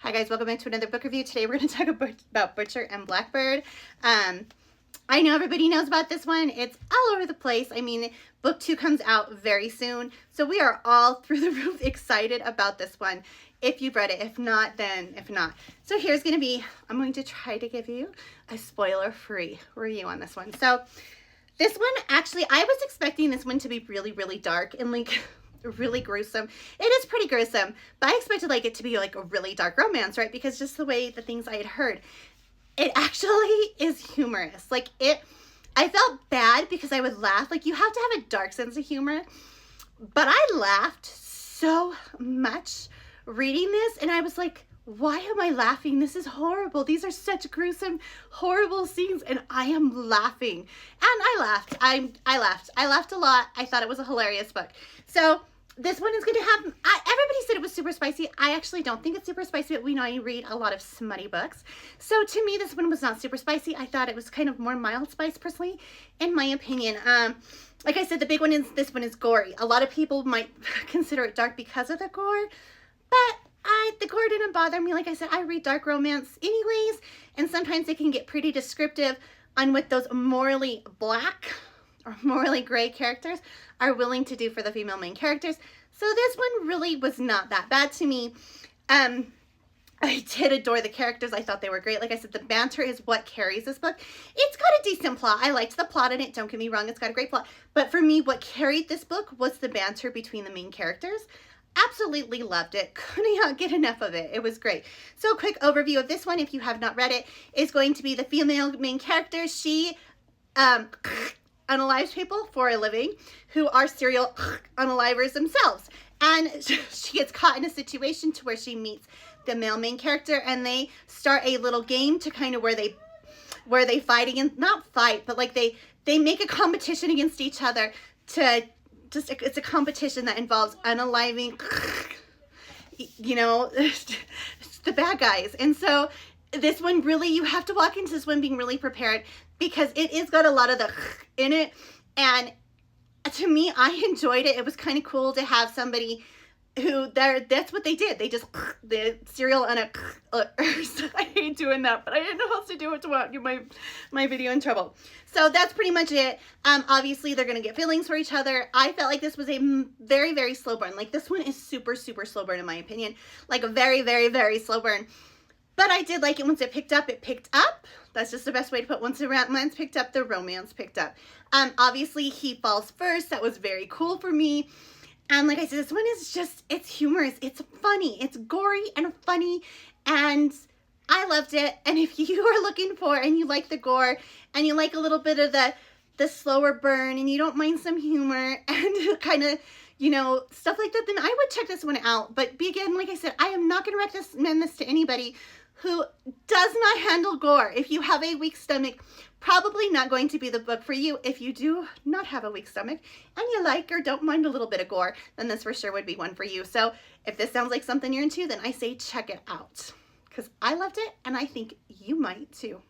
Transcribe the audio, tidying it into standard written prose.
Hi guys, welcome back to another book review. Today we're going to talk about Butcher and Blackbird. I know everybody knows about this one. It's all over the place. I mean, book 2 comes out very soon. So we are all through the roof excited about this one. If you've read it, if not, then if not. So here's going to be, I'm going to try to give you a spoiler-free review on this one. So this one, actually, I was expecting this one to be really, really dark and like really gruesome. It is pretty gruesome, but I expected like it to be like a really dark romance, right? Because just the way the things I had heard, it actually is humorous. Like I felt bad because I would laugh. Like you have to have a dark sense of humor, but I laughed so much reading this and I was like, why am I laughing? This is horrible. These are such gruesome, horrible scenes and I am laughing. And I laughed. I laughed. I laughed a lot. I thought it was a hilarious book. So this one is going to have, everybody said it was super spicy. I actually don't think it's super spicy, but we know I read a lot of smutty books. So to me, this one was not super spicy. I thought it was kind of more mild spice personally, in my opinion. Like I said, the big one is, this one is gory. A lot of people might consider it dark because of the gore, but the gore didn't bother me. Like I said, I read dark romance anyways, and sometimes it can get pretty descriptive on what those morally black or morally gray characters are willing to do for the female main characters. So this one really was not that bad to me. I did adore the characters. I thought they were great. Like I said, the banter is what carries this book. It's got a decent plot. I liked the plot in it. Don't get me wrong. It's got a great plot. But for me, what carried this book was the banter between the main characters. Absolutely loved it. Could not get enough of it. It was great. So a quick overview of this one, if you have not read it, is going to be the female main character. She unalives people for a living who are serial unalivers themselves. And she gets caught in a situation to where she meets the male main character and they start a little game to kind of where they fight against, not fight, but like they make a competition against each other to just, it's a competition that involves unaliving, you know, the bad guys. And so this one really, you have to walk into this one being really prepared because it is got a lot of the in it. And to me, I enjoyed it. It was kind of cool to have somebody who that's what they did. They just the cereal and a I hate doing that, but I didn't know how else to do it to not get my video in trouble. So that's pretty much it. Obviously they're gonna get feelings for each other. I felt like this was a very, very slow burn. Like this one is super, super slow burn in my opinion. Like a very, very, very slow burn. But I did like it once it picked up. It picked up. That's just the best way to put it. Once the romance picked up, the romance picked up. Obviously he falls first. That was very cool for me. And like I said, this one is just, it's humorous. It's funny. It's gory and funny. And I loved it. And if you are looking for, and you like the gore, and you like a little bit of the slower burn, and you don't mind some humor, and kind of, you know, stuff like that, then I would check this one out. But again, like I said, I am not going to recommend this to anybody who does not handle gore. If you have a weak stomach, probably not going to be the book for you. If you do not have a weak stomach and you like or don't mind a little bit of gore, then this for sure would be one for you. So if this sounds like something you're into, then I say check it out because I loved it and I think you might too.